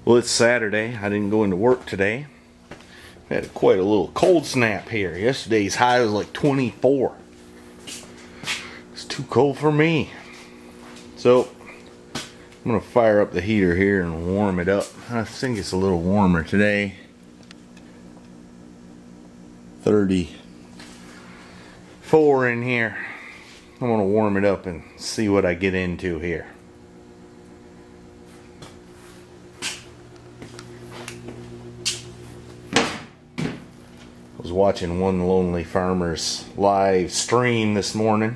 Well, it's Saturday. I didn't go into work today. I had quite a little cold snap here. Yesterday's high was like 24. It's too cold for me. So, I'm going to fire up the heater here and warm it up. I think it's a little warmer today. 34 in here. I'm going to warm it up and see what I get into here. I was watching One Lonely Farmer's live stream this morning,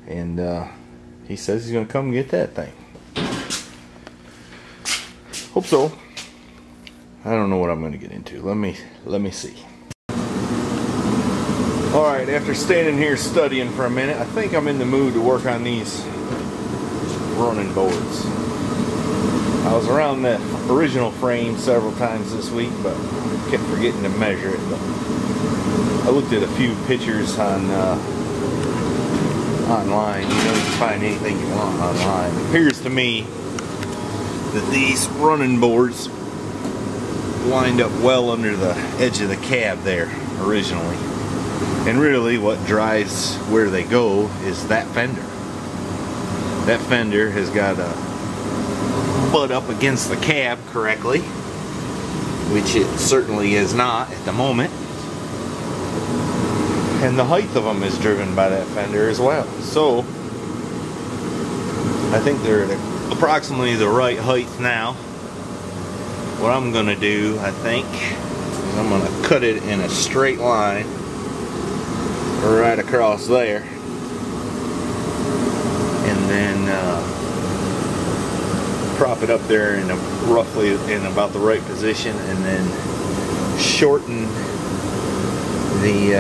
and he says he's going to come get that thing. Hope so. I don't know what I'm going to get into. Let me see. Alright, after standing here studying for a minute, I think I'm in the mood to work on these running boards. I was around the original frame several times this week, but kept forgetting to measure it. But I looked at a few pictures on online. You know, you can find anything you want online. It appears to me that these running boards lined up well under the edge of the cab there originally. And really what drives where they go is that fender. That fender has got to butt up against the cab correctly, which it certainly is not at the moment. And the height of them is driven by that fender as well. So I think they're at approximately the right height now. What I'm going to do, I think, is I'm going to cut it in a straight line right across there, and then prop it up there in roughly in about the right position, and then shorten the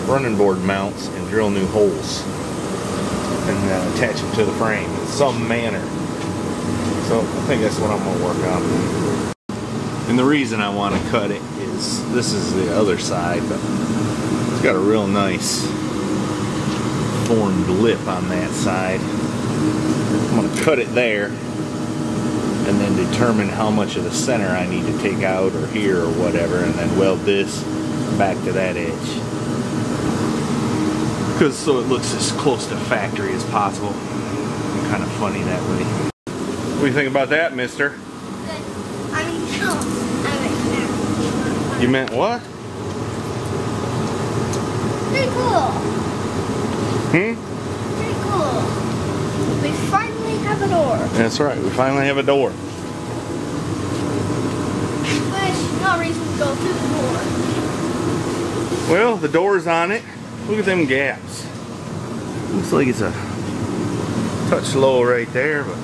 running board mounts and drill new holes and attach them to the frame in some manner. So I think that's what I'm going to work on. And the reason I want to cut it is this is the other side, but it's got a real nice formed lip on that side. I'm going to cut it there and then determine how much of the center I need to take out or here or whatever, and then weld this back to that edge. Because so it looks as close to factory as possible. Kind of funny that way. What do you think about that, mister? Good. I mean, no. You meant what? Pretty cool. Hmm? Pretty cool. We finally have a door. That's right, we finally have a door. Which, no reason to go through the door. Well, the door's on it. Look at them gaps. Looks like it's a touch low right there, but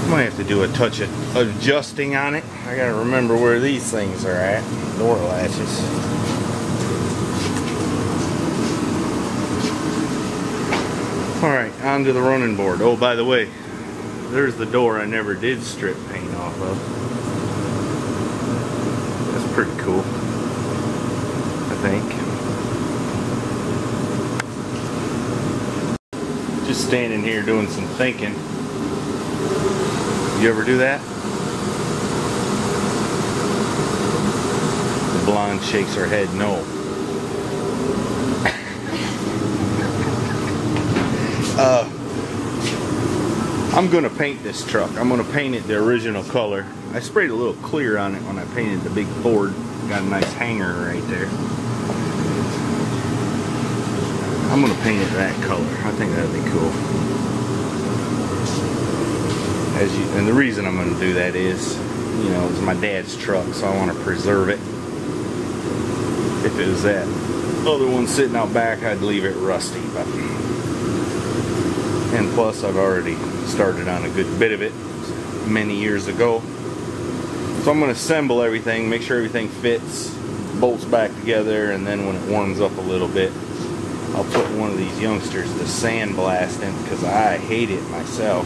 might have to do a touch of adjusting on it. I gotta remember where these things are at. Door latches. Alright, on to the running board. Oh, by the way, there's the door I never did strip paint off of. That's pretty cool, I think. Just standing here doing some thinking. You ever do that? The blonde shakes her head no. I'm gonna paint this truck. I'm gonna paint it the original color. I sprayed a little clear on it when I painted the big Ford. Got a nice hanger right there. I'm gonna paint it that color. I think that'd be cool. And the reason I'm going to do that is, you know, it's my dad's truck, so I want to preserve it. If it was that other one sitting out back, I'd leave it rusty. But, and plus, I've already started on a good bit of it many years ago. So I'm going to assemble everything, make sure everything fits, bolts back together, and then when it warms up a little bit, I'll put one of these youngsters to sandblast in, because I hate it myself.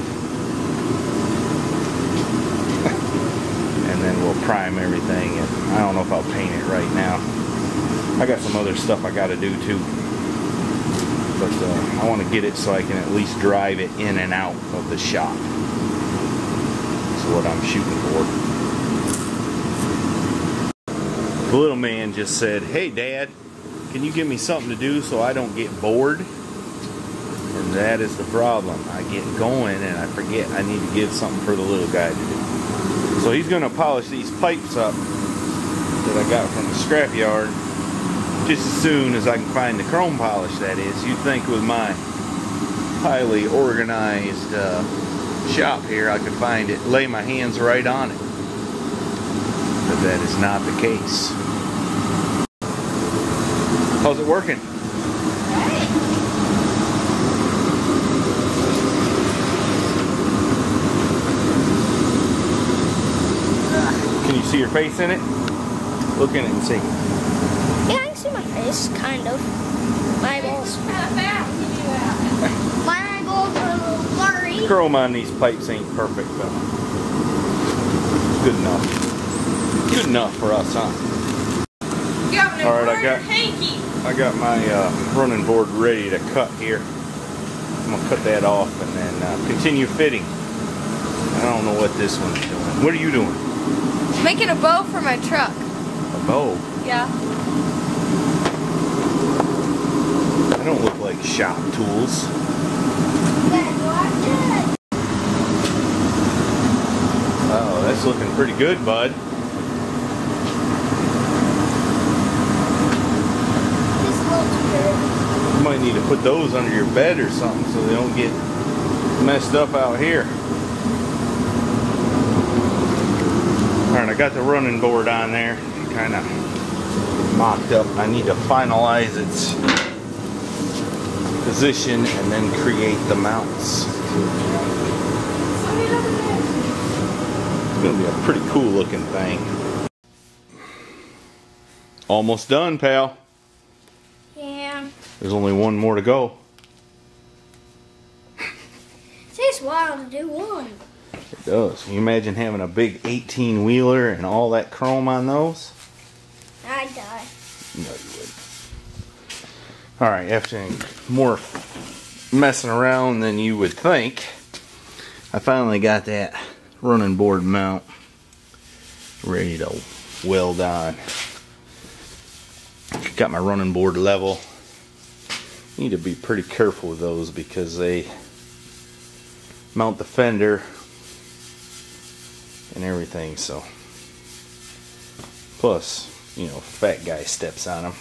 And then we'll prime everything, and I don't know if I'll paint it right now. I got some other stuff I got to do too. but I want to get it so I can at least drive it in and out of the shop. That's what I'm shooting for. The little man just said, "Hey Dad, can you give me something to do so I don't get bored?" And that is the problem. I get going and I forget I need to give something for the little guy to do. So he's going to polish these pipes up that I got from the scrapyard just as soon as I can find the chrome polish, that is. You'd think with my highly organized shop here I could find it, lay my hands right on it. But that is not the case. How's it working? Can you see your face in it? Look in it and see. Yeah, I can see my face, kind of. My eyeballs. My eyeballs are a little blurry. The chrome on these pipes ain't perfect, but good enough. Good enough for us, huh? Alright, I got my running board ready to cut here. I'm going to cut that off and then continue fitting. I don't know what this one's doing. What are you doing? Making a bow for my truck. A bow? Yeah. I don't look like shop tools. Oh, that's looking pretty good, bud. You might need to put those under your bed or something so they don't get messed up out here. Alright, I got the running board on there, kind of mocked up. I need to finalize its position and then create the mounts. It's going to be a pretty cool looking thing. Almost done, pal. Yeah. There's only one more to go. It takes a while to do one. It does. Can you imagine having a big 18-wheeler and all that chrome on those? I'd die. No, you wouldn't. Alright, after more messing around than you would think, I finally got that running board mount ready to weld on. Got my running board level. Need to be pretty careful with those because they mount the fender and everything, so plus, you know, fat guy steps on them,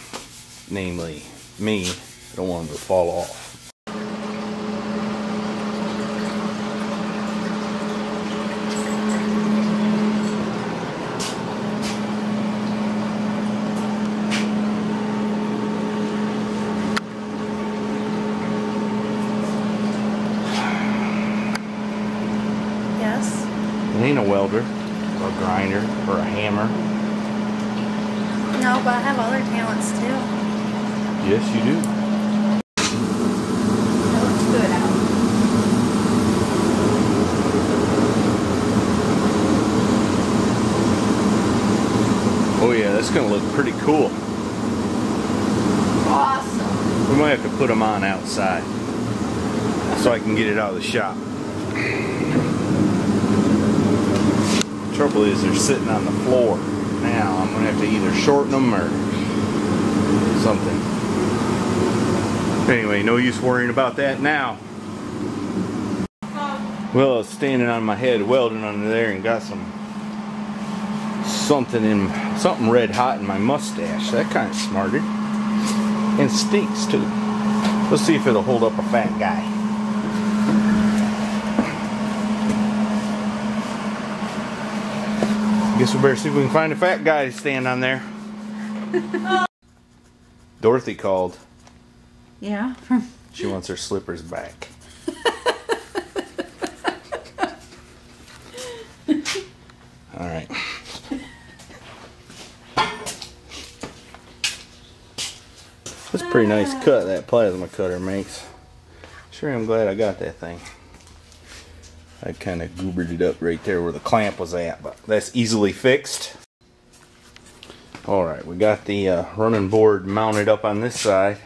namely me. I don't want them to fall off. Yes. It ain't a welder or a grinder or a hammer. No, but I have other talents too. Yes, you do. That looks good out. Oh yeah, that's gonna look pretty cool. Awesome. We might have to put them on outside so I can get it out of the shop. The trouble is they're sitting on the floor now. I'm gonna have to either shorten them or something. Anyway, no use worrying about that now. Well, I was standing on my head welding under there and got something red hot in my mustache. That kind of smarted. And stinks too. Let's see if it'll hold up a fat guy. Guess we better see if we can find a fat guy to stand on there. Dorothy called. Yeah. She wants her slippers back. Alright. That's a pretty nice cut that plasma cutter makes. Sure am glad I got that thing. I kind of goobered it up right there where the clamp was at, but that's easily fixed. Alright, we got the running board mounted up on this side.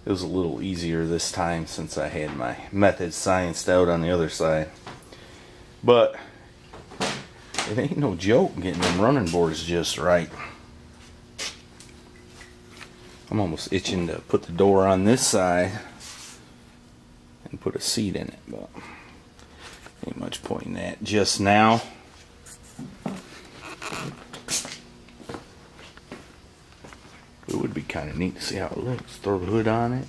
It was a little easier this time since I had my method scienced out on the other side. But it ain't no joke getting them running boards just right. I'm almost itching to put the door on this side and put a seat in it, but ain't much point in that just now. It would be kind of neat to see how it looks. Throw the hood on it.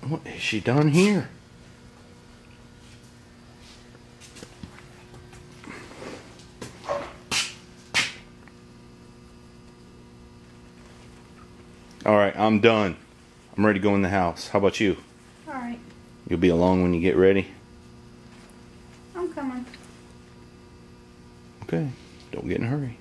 What has she done here? Alright, I'm done. I'm ready to go in the house. How about you? Alright. You'll be along when you get ready? I'm coming. Okay. Don't get in a hurry.